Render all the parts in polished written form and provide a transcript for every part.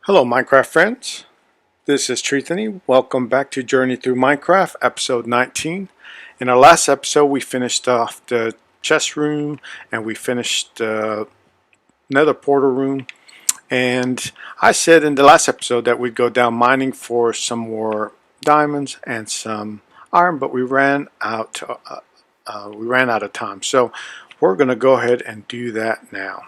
Hello Minecraft friends, this is Trethany. Welcome back to Journey Through Minecraft, episode 19. In our last episode we finished off the chest room and we finished the nether portal room, and I said in the last episode that we'd go down mining for some more diamonds and some iron, but we ran out of time, so we're going to go ahead and do that now.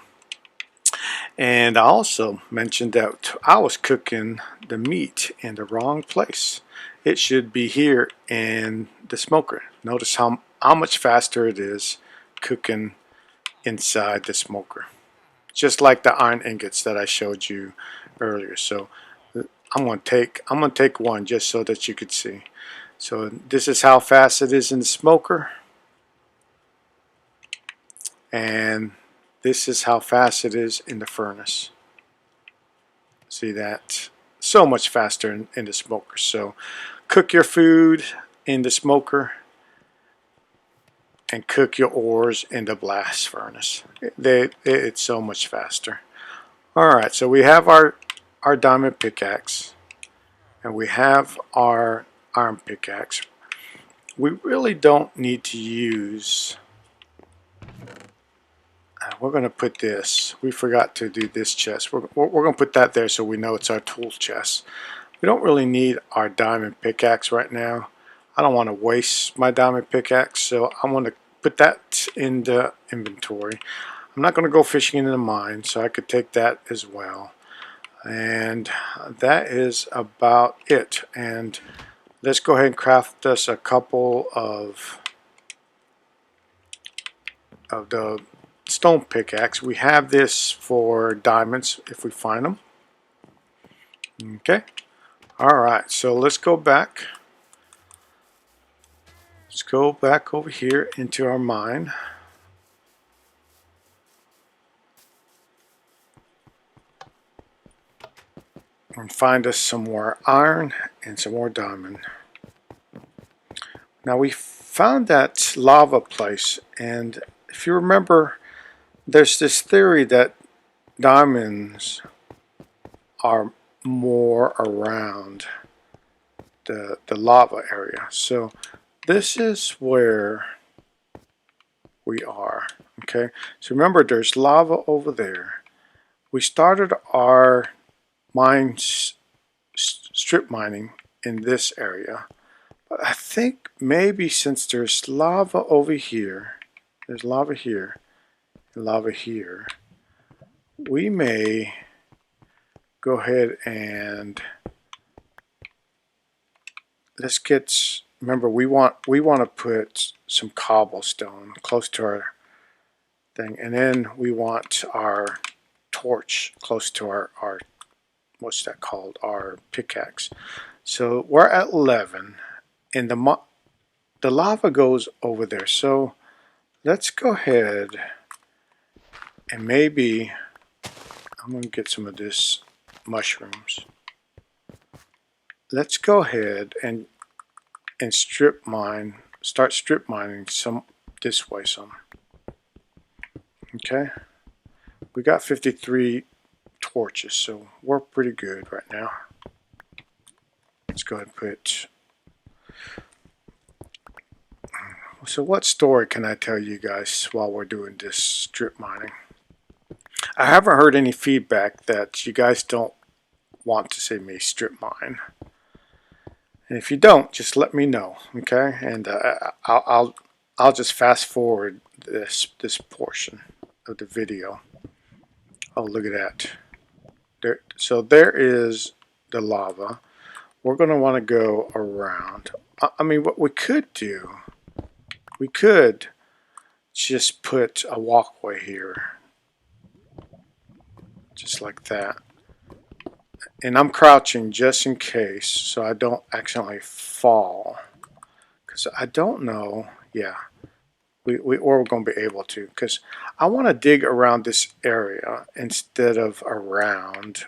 And I also mentioned that I was cooking the meat in the wrong place. It should be here in the smoker. Notice how much faster it is cooking inside the smoker. Just like the iron ingots that I showed you earlier. So I'm gonna take one just so that you could see. So this is how fast it is in the smoker. And this is how fast it is in the furnace. See that? So much faster in the smoker. So cook your food in the smoker and cook your ores in the blast furnace. It's so much faster. Alright, so we have our diamond pickaxe and we have our iron pickaxe. We really don't need to use... We're going to put this. We forgot to do this chest. We're going to put that there so we know it's our tool chest. We don't really need our diamond pickaxe right now. I don't want to waste my diamond pickaxe, so I'm going to put that in the inventory. I'm not going to go fishing in the mine, so I could take that as well. And that is about it. And let's go ahead and craft us a couple of the stone pickaxe. We have this for diamonds if we find them. Okay. Alright, so let's go back. Let's go back over here into our mine. And find us some more iron and some more diamond. Now we found that lava place, and if you remember, there's this theory that diamonds are more around the lava area. So this is where we are. Okay, so remember there's lava over there. We started our strip mining in this area, but I think maybe since there's lava over here, there's lava here, lava here, we may go ahead and let's get, remember we want to put some cobblestone close to our thing, and then we want our torch close to our what's that called, our pickaxe. So we're at 11 and the lava goes over there, so let's go ahead and maybe I'm going to get some of this mushrooms. Let's go ahead and strip mine, start strip mining some this way some. Okay, we got 53 torches, so we're pretty good right now. Let's go ahead and put... So what story can I tell you guys while we're doing this strip mining? I haven't heard any feedback that you guys don't want to see me strip mine. And if you don't, just let me know, okay? And I'll just fast forward this portion of the video. Oh, look at that. So there is the lava. We're going to want to go around. I mean, what we could do, we could just put a walkway here. Just like that. And I'm crouching just in case so I don't accidentally fall. Because I don't know, yeah. We're going to be able to, because I want to dig around this area instead of around,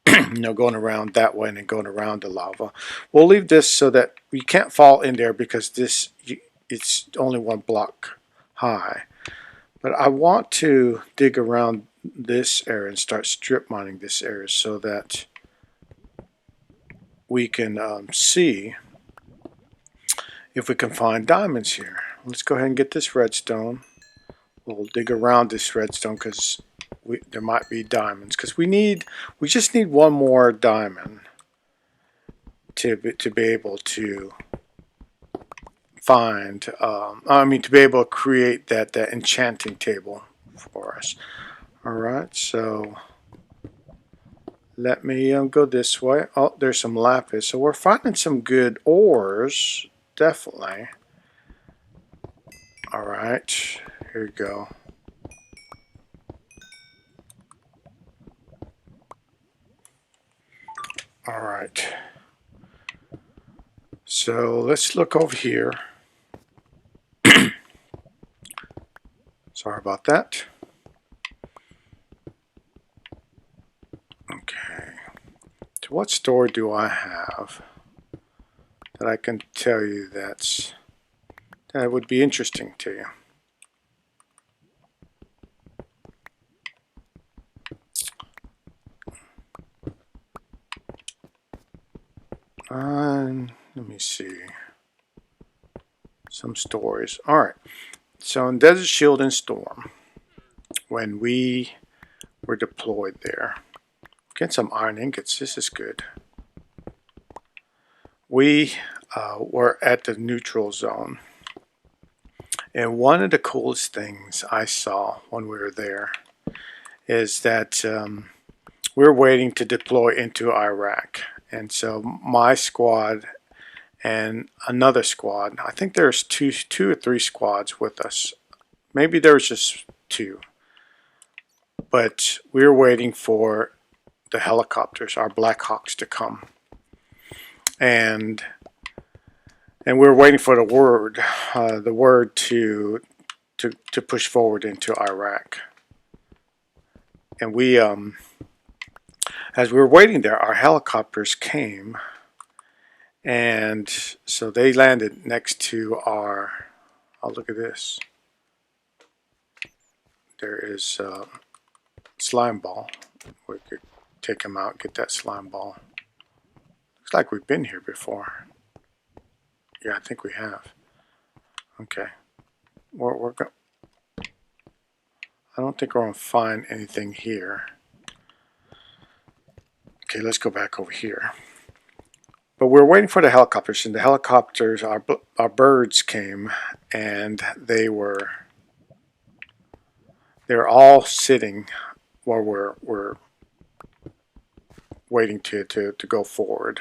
going around that way and then going around the lava. We'll leave this so that you can't fall in there because it's only one block high. But I want to dig around this area and start strip mining this area so that we can see if we can find diamonds here. Let's go ahead and get this redstone. We'll dig around this redstone because there might be diamonds. Because we just need one more diamond to be able to find. To be able to create that enchanting table for us. All right, so let me go this way. Oh, there's some lapis. So we're finding some good ores, definitely. All right, here we go. All right. So let's look over here. Sorry about that. Okay. So what story do I have that I can tell you that would be interesting to you? Let me see. Some stories. All right. So in Desert Shield and Storm, when we were deployed there, get some iron ingots. This is good. We were at the neutral zone. And one of the coolest things I saw when we were there is that we're waiting to deploy into Iraq. And so my squad and another squad, I think there's two or three squads with us. Maybe there's just two. But we're waiting for the helicopters, our Black Hawks, to come. And we're waiting for the word to push forward into Iraq. And we, as we were waiting there, our helicopters came, and so they landed next to our. Oh, look at this! There is a slime ball. We could take him out, get that slime ball. Looks like we've been here before. Yeah, I think we have. Okay, we're go. I don't think we're gonna find anything here. Okay, let's go back over here. But we're waiting for the helicopters, and the helicopters, our birds came, and they were all sitting while we're waiting to go forward.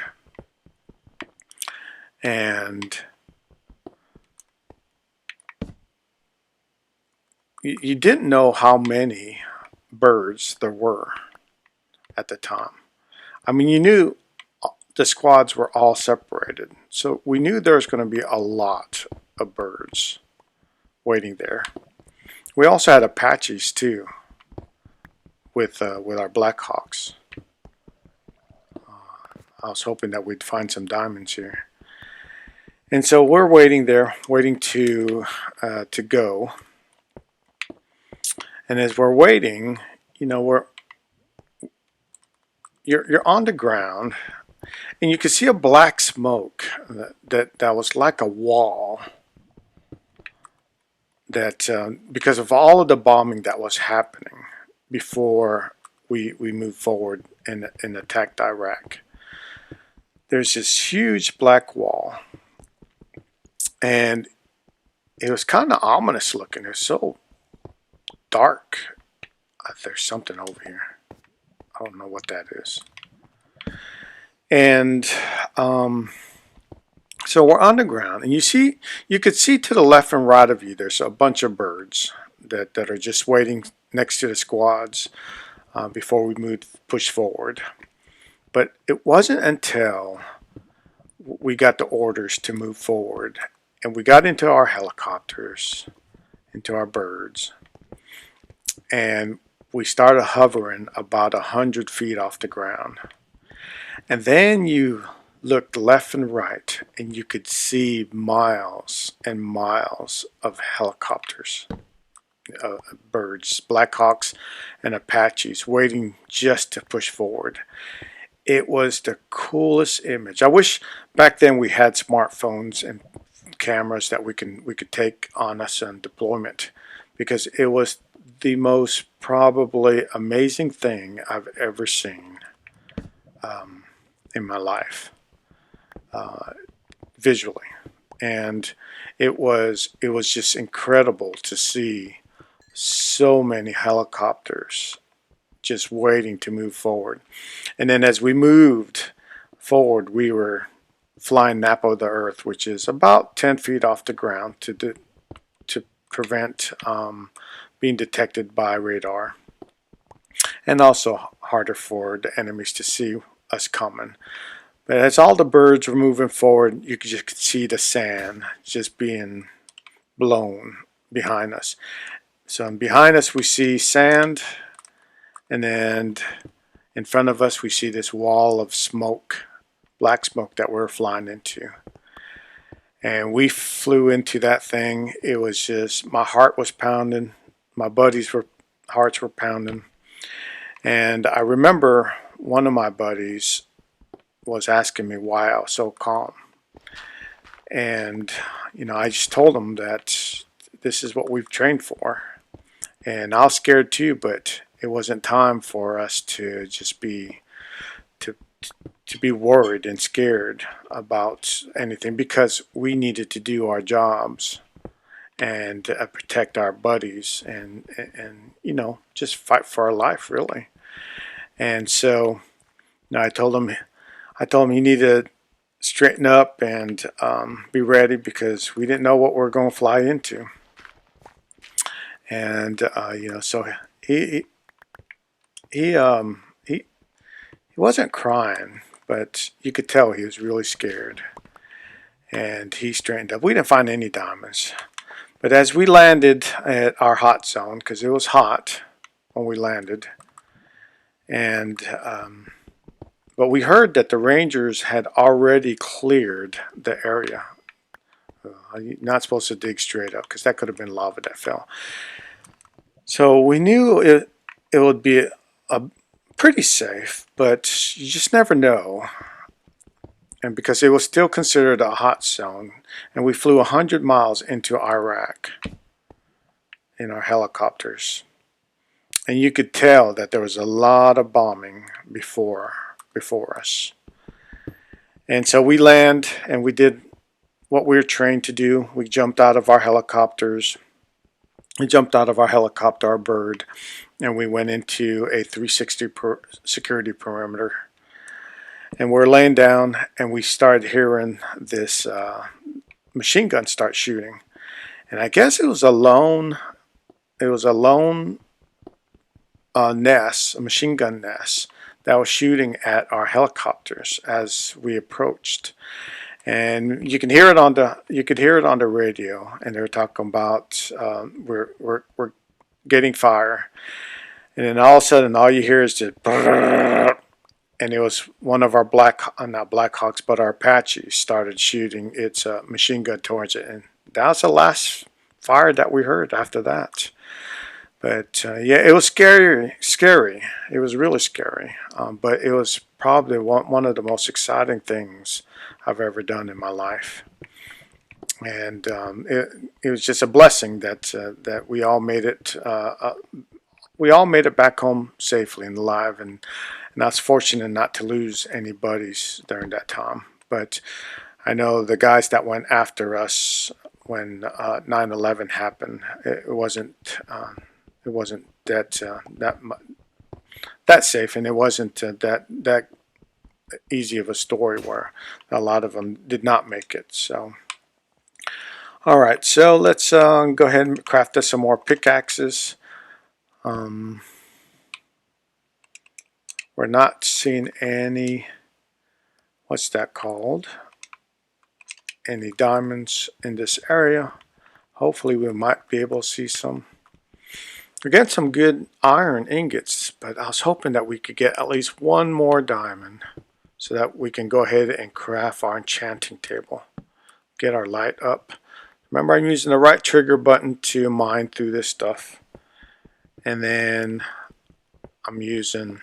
And you didn't know how many birds there were at the time. I mean, you knew the squads were all separated, so we knew there was going to be a lot of birds waiting there. We also had Apaches too, with our Blackhawks. I was hoping that we'd find some diamonds here, and so we're waiting there, waiting to go. And as we're waiting, you know, you're on the ground. And you could see a black smoke that was like a wall. That because of all of the bombing that was happening before we moved forward and attacked Iraq. There's this huge black wall, and it was kind of ominous looking. It was so dark. There's something over here. I don't know what that is. And so we're on the ground, and you could see to the left and right of you, there's a bunch of birds that are just waiting next to the squads before we push forward. But it wasn't until we got the orders to move forward, and we got into our helicopters, into our birds, and we started hovering about 100 feet off the ground. And then you looked left and right, and you could see miles and miles of helicopters, birds, Blackhawks and Apaches waiting just to push forward. it was the coolest image. I wish back then we had smartphones and cameras that we could take on us on deployment, because it was the most probably amazing thing I've ever seen in my life, visually. And it was just incredible to see so many helicopters just waiting to move forward. And then as we moved forward, we were flying Napo the Earth, which is about 10 feet off the ground to prevent being detected by radar, and also harder for the enemies to see us coming. But as all the birds were moving forward, you could just see the sand just being blown behind us. So behind us we see sand, and then in front of us we see this wall of smoke, black smoke that we're flying into. And we flew into that thing. It was just, my heart was pounding, my buddies' hearts were pounding. And I remember one of my buddies was asking me why I was so calm. And, I just told him that this is what we've trained for. And I was scared too, but it wasn't time for us to just be, to be worried and scared about anything, because we needed to do our jobs and protect our buddies and just fight for our life, really. And so I told him he needed to straighten up and be ready, because we didn't know what we were going to fly into. And so he wasn't crying, but you could tell he was really scared. And he straightened up. We didn't find any diamonds. But as we landed at our hot zone, because it was hot when we landed, and but we heard that the Rangers had already cleared the area. You're not supposed to dig straight up, because that could have been lava that fell. So we knew it would be a pretty safe, but you just never know. And because it was still considered a hot zone, and we flew 100 miles into Iraq in our helicopters. And you could tell that there was a lot of bombing before us. And so we land, and we did what we were trained to do. We jumped out of our helicopters. We jumped out of our helicopter, our bird, and we went into a 360 security perimeter. And we're laying down, and we started hearing this machine gun start shooting. And I guess it was a lone nest, a machine gun nest, that was shooting at our helicopters as we approached. And you could hear it on the radio, and they were talking about we're getting fire. And then all of a sudden, all you hear is just, and it was one of our not Blackhawks, but our Apaches started shooting its machine gun towards it. And that was the last fire that we heard after that. But yeah, it was scary. It was really scary. But it was probably one of the most exciting things I've ever done in my life. And it was just a blessing that we all made it. We all made it back home safely and alive, and I was fortunate not to lose any buddies during that time. But I know the guys that went after us when 9/11 happened, it wasn't that safe, and it wasn't that easy of a story, where a lot of them did not make it. So, all right, so let's go ahead and craft us some more pickaxes. We're not seeing any, what's that called, any diamonds in this area. Hopefully we might be able to see some. We're getting some good iron ingots, but I was hoping that we could get at least one more diamond so that we can go ahead and craft our enchanting table. Get our light up. Remember, I'm using the right trigger button to mine through this stuff. And then I'm using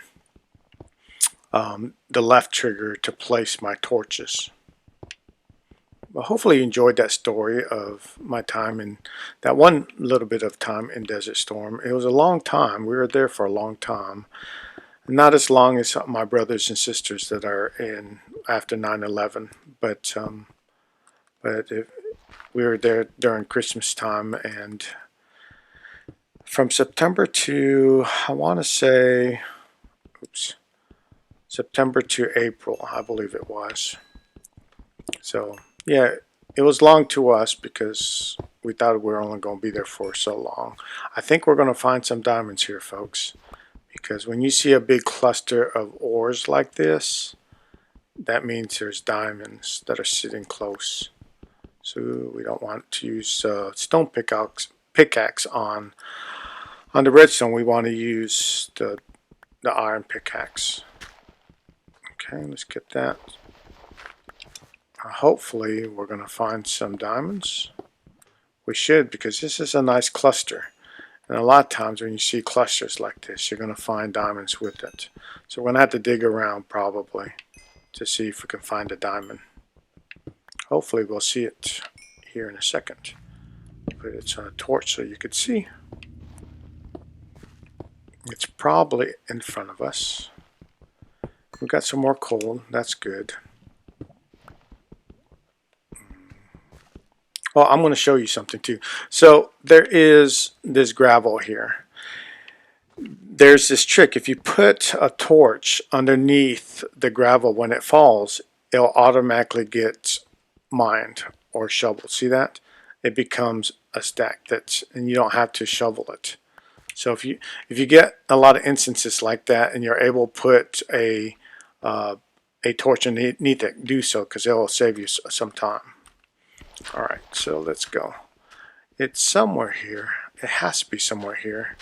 the left trigger to place my torches. Well, hopefully you enjoyed that story of my time in that one little bit of time in Desert Storm. It was a long time. We were there for a long time. Not as long as my brothers and sisters that are in after 9/11, but we were there during Christmas time, and from September to, I want to say, September to April, I believe it was. So yeah, it was long to us because we thought we were only going to be there for so long. I think we're going to find some diamonds here, folks, because when you see a big cluster of ores like this, that means there's diamonds that are sitting close. So we don't want to use stone pickaxe on the redstone. We want to use the iron pickaxe. Okay, let's get that. Hopefully we're going to find some diamonds. We should, because this is a nice cluster. And a lot of times when you see clusters like this, you're going to find diamonds with it. So we're going to have to dig around probably to see if we can find a diamond. Hopefully we'll see it here in a second. Put it on a torch so you could see. It's probably in front of us. We've got some more coal. That's good. Oh, I'm going to show you something too. So there is this gravel here. There's this trick. If you put a torch underneath the gravel when it falls, it'll automatically get mined or shoveled. See that? It becomes a stack and you don't have to shovel it. So if you get a lot of instances like that and you're able to put a torch underneath it, do so, because it will save you some time. Alright, so let's go. It's somewhere here. It has to be somewhere here.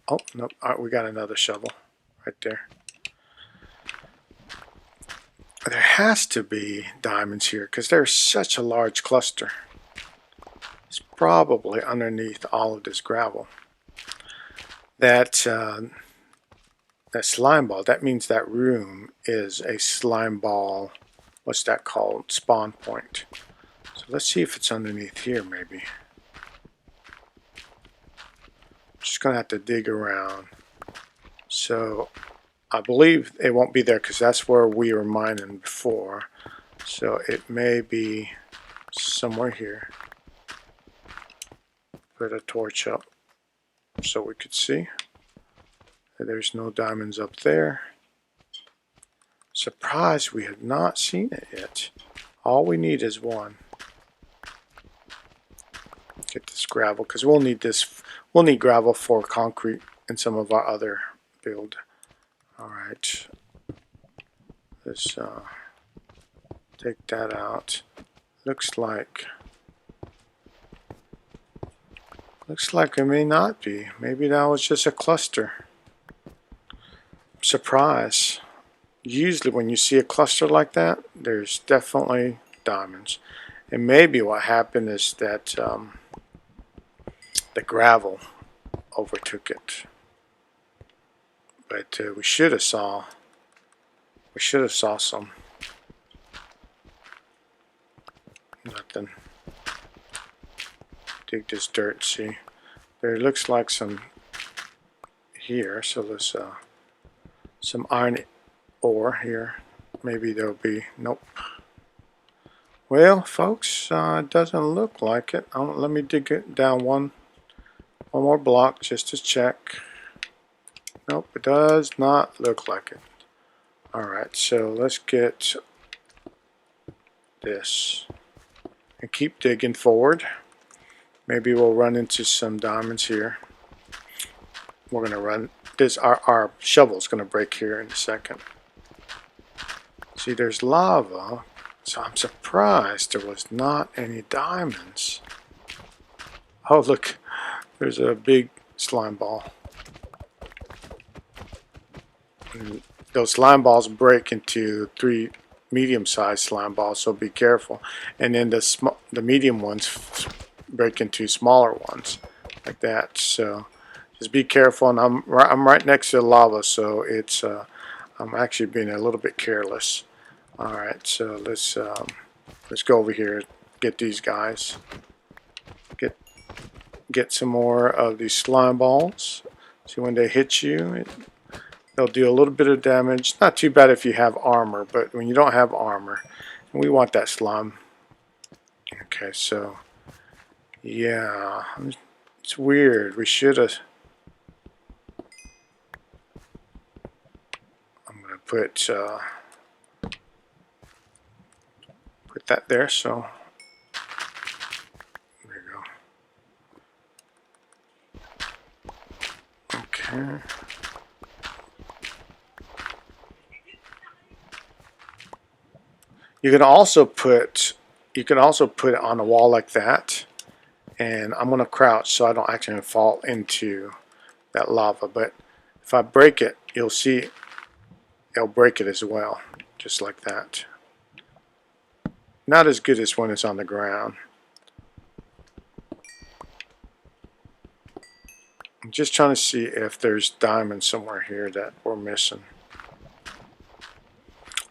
Oh, no, we got another shovel right there. There has to be diamonds here because there's such a large cluster. It's probably underneath all of this gravel. That slime ball, that means that room is a slime ball, what's that called, spawn point. So let's see if it's underneath here maybe. I'm just going to have to dig around. So I believe it won't be there because that's where we were mining before. So it may be somewhere here. Put a torch up so we could see. There's no diamonds up there. Surprised we have not seen it yet. All we need is one. Get this gravel because we'll need this. We'll need gravel for concrete and some of our other build. All right. Let's take that out. Looks like it may not be. Maybe that was just a cluster. Surprise. Usually when you see a cluster like that, there's definitely diamonds. And maybe what happened is that the gravel overtook it. But we should have saw some. Nothing. Dig this dirt and see. There looks like some here, so let's some iron ore here. Maybe there'll be, nope. Well, folks, it doesn't look like it. Let me dig it down one more block just to check. Nope, it does not look like it. Alright, so let's get this and keep digging forward. Maybe we'll run into some diamonds here. We're going to run this. Our shovel's going to break here in a second. See, there's lava, so I'm surprised there was not any diamonds. Oh, look, there's a big slime ball. And those slime balls break into 3 medium-sized slime balls, so be careful. And then the medium ones break into smaller ones, like that. So Just be careful, and I'm right next to the lava, so it's I'm actually being a little bit careless. All right, so let's go over here, get these guys, get some more of these slime balls. See, when they hit you, they'll do a little bit of damage. Not too bad if you have armor, but when you don't have armor, we want that slime. Okay, so yeah, it's weird. We should have. I'm gonna put that there. So there you go. Okay. You can also put it on a wall like that, and I'm gonna crouch so I don't actually fall into that lava. But if I break it, you'll see it'll break it as well, just like that. Not as good as when it's on the ground. I'm just trying to see if there's diamonds somewhere here that we're missing.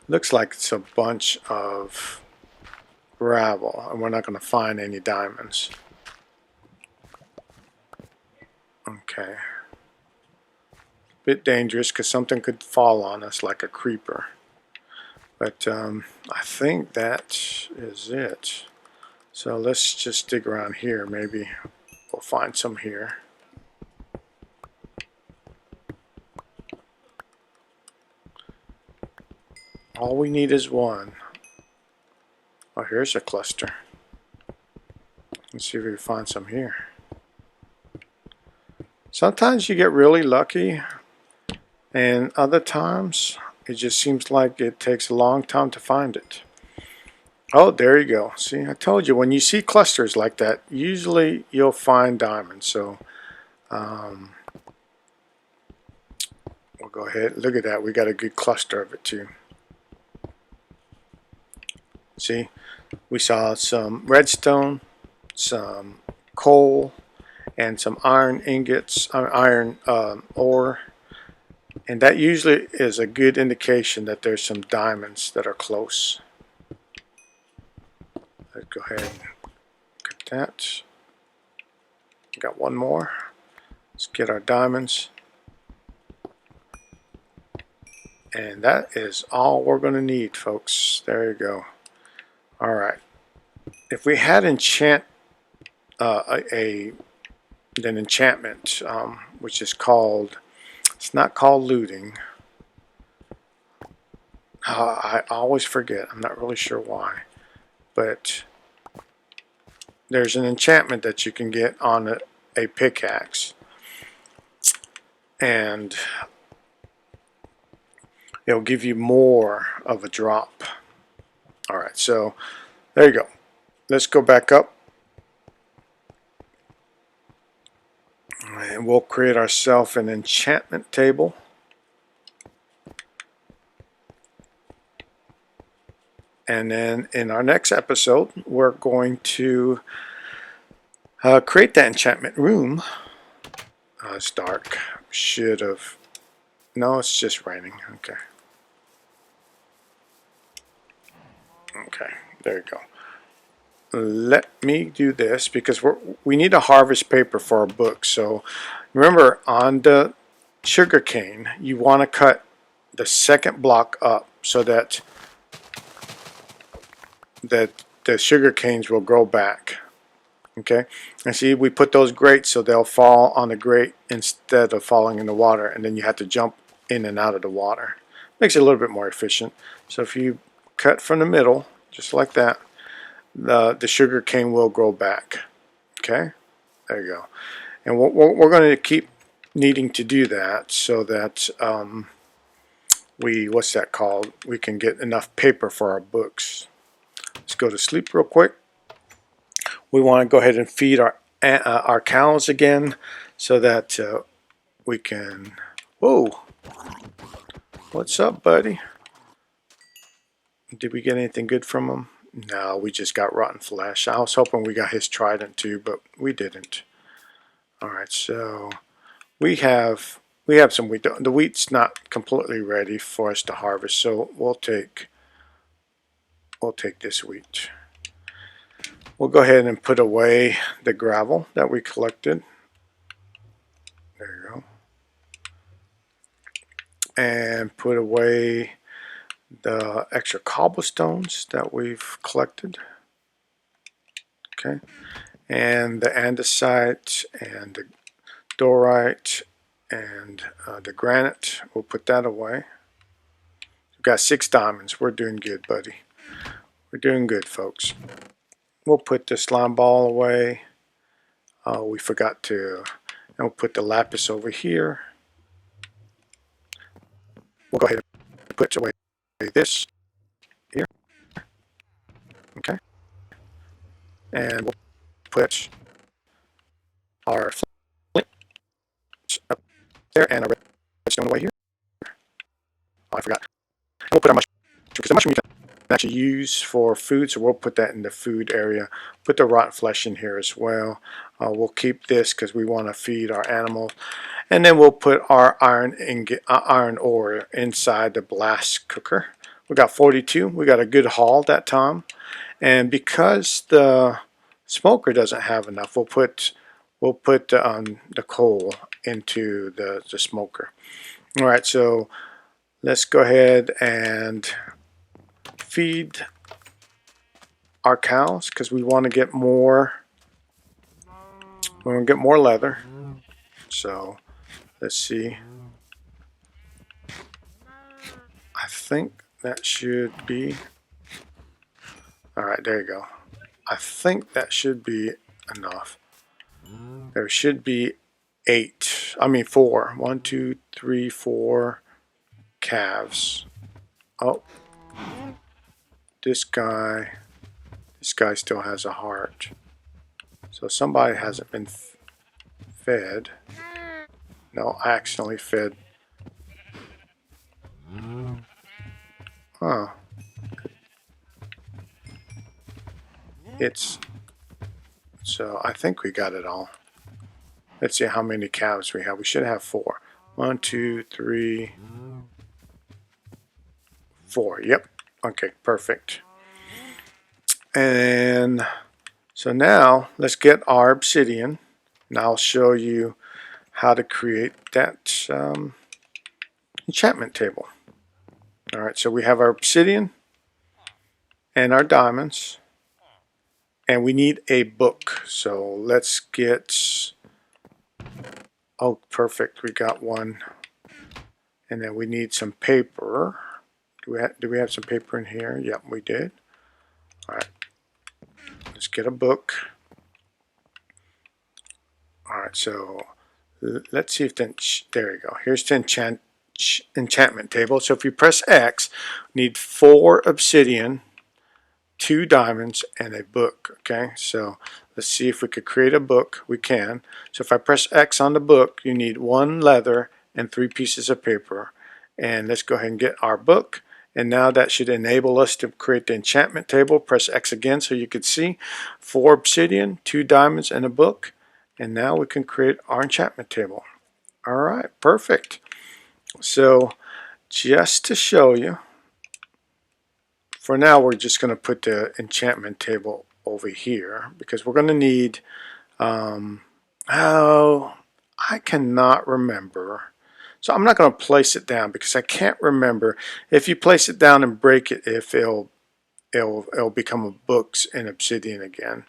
Looks like it's a bunch of gravel, and we're not going to find any diamonds. Okay. Bit dangerous because something could fall on us like a creeper. But I think that is it. So let's just dig around here. Maybe we'll find some here. All we need is one. Oh, here's a cluster. Let's see if we can find some here. Sometimes you get really lucky, and other times it just seems like it takes a long time to find it. Oh, there you go. See, I told you, when you see clusters like that, usually you'll find diamonds. So we'll go ahead. Look at that. We got a good cluster of it too. See, we saw some redstone, some coal, and some iron ingots, iron ore. And that usually is a good indication that there's some diamonds that are close. Let's go ahead and get that. Got one more. Let's get our diamonds. And that is all we're going to need, folks. There you go. Alright. If we had an enchantment, which is called, it's not called looting. I always forget. I'm not really sure why. But there's an enchantment that you can get on a pickaxe. And it'll give you more of a drop. Alright, so there you go. Let's go back up. And we'll create ourselves an enchantment table. And then in our next episode, we're going to create that enchantment room. It's dark. Should have. No, it's just raining. Okay. Okay, there you go. Let me do this because we need to harvest paper for our book. So remember, on the sugar cane, you want to cut the second block up so that the sugar canes will grow back. Okay, and see, we put those grates so they'll fall on the grate instead of falling in the water, and then you have to jump in and out of the water. Makes it a little bit more efficient. So if you cut from the middle, just like that, the sugar cane will grow back. Okay, there you go. And we're going to keep needing to do that so that what's that called? We can get enough paper for our books. Let's go to sleep real quick. We want to go ahead and feed our cows again so that we can. Whoa! What's up, buddy? Did we get anything good from him? No, we just got rotten flesh. I was hoping we got his trident too, but we didn't. Alright, so we have some wheat. The wheat's not completely ready for us to harvest, so we'll take this wheat. We'll go ahead and put away the gravel that we collected. There you go. And put away the extra cobblestones that we've collected. Okay. And the andesite and the dorite and the granite, we'll put that away. We've got 6 diamonds. We're doing good, buddy. We're doing good, folks. We'll put the slime ball away. We forgot to, and we'll put the lapis over here. We'll go ahead and put away this here. Okay. And we'll put our flint up there and our redstone away here. Oh, I forgot. We'll put our mushroom, because the mushroom you can actually use for food, so we'll put that in the food area. Put the rotten flesh in here as well. We'll keep this because we want to feed our animals. And then we'll put our iron ore inside the blast cooker. We got 42. We got a good haul that time. And because the smoker doesn't have enough, we'll put the coal into the smoker. All right, so let's go ahead and feed our cows because we want to get more. We want to get more leather. So let's see. I think that should be. All right, there you go. I think that should be enough. There should be 4. 1, 2, 3, 4 calves. Oh, this guy still has a heart. So somebody hasn't been fed. No, I accidentally fed. Huh. So I think we got it all. Let's see how many calves we have. We should have 4. 1, 2, 3, 4. Yep. Okay, perfect. And so now let's get our obsidian. And I'll show you how to create that enchantment table. All right, so we have our obsidian and our diamonds. And we need a book. So let's get, oh, perfect. We got one. And then we need some paper. Do we have some paper in here? Yep, we did. All right. Let's get a book. All right, so let's see if there you go. Here's the enchantment table. So if you press X, you need 4 obsidian, 2 diamonds, and a book. Okay, so let's see if we could create a book. We can. So if I press X on the book, you need 1 leather and 3 pieces of paper. And let's go ahead and get our book. And now that should enable us to create the enchantment table. Press X again so you could see 4 obsidian, 2 diamonds, and a book. And now we can create our enchantment table. All right, perfect. So just to show you, for now we're just going to put the enchantment table over here because we're going to need, oh, I cannot remember. So I'm not going to place it down because I can't remember. If you place it down and break it, if it'll become books in obsidian again.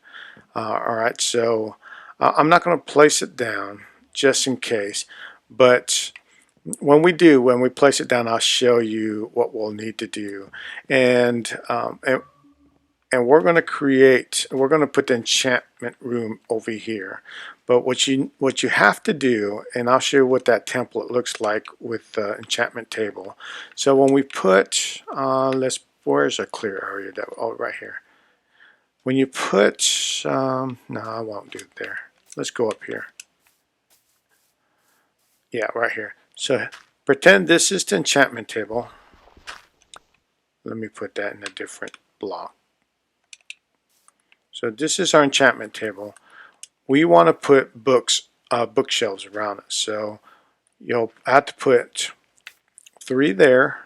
All right, so I'm not going to place it down just in case, but when we place it down, I'll show you what we'll need to do. And we're going to put the enchantment room over here. But what you have to do, and I'll show you what that template looks like with the enchantment table. So when we put, where's a clear area? Oh, right here. When you put, no, I won't do it there. Let's go up here. Yeah, right here. So pretend this is the enchantment table. Let me put that in a different block. So this is our enchantment table. We want to put books bookshelves around it. So you'll have to put 3 there,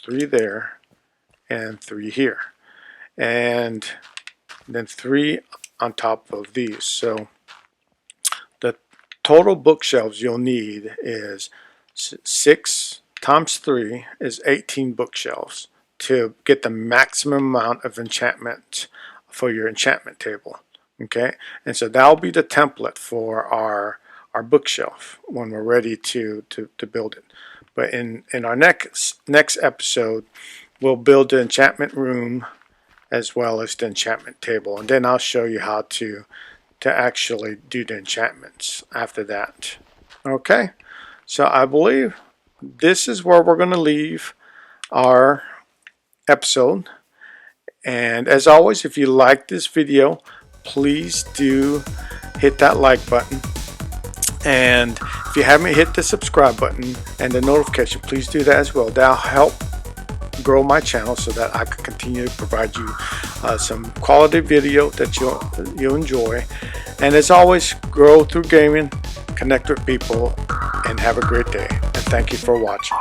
3 there, and 3 here, and then 3 on top of these. So the total bookshelves you'll need is 6 times 3 is 18 bookshelves to get the maximum amount of enchantment for your enchantment table. Okay, and so that'll be the template for our bookshelf when we're ready to build it. But in our next episode, we'll build the enchantment room as well as the enchantment table, and then I'll show you how to actually do the enchantments after that. Okay, so I believe this is where we're going to leave our episode. And as always, if you like this video, please do hit that like button. And if you haven't hit the subscribe button and the notification, please do that as well. That'll help grow my channel so that I can continue to provide you some quality video that you'll enjoy. And as always, grow through gaming, connect with people, and have a great day. And thank you for watching.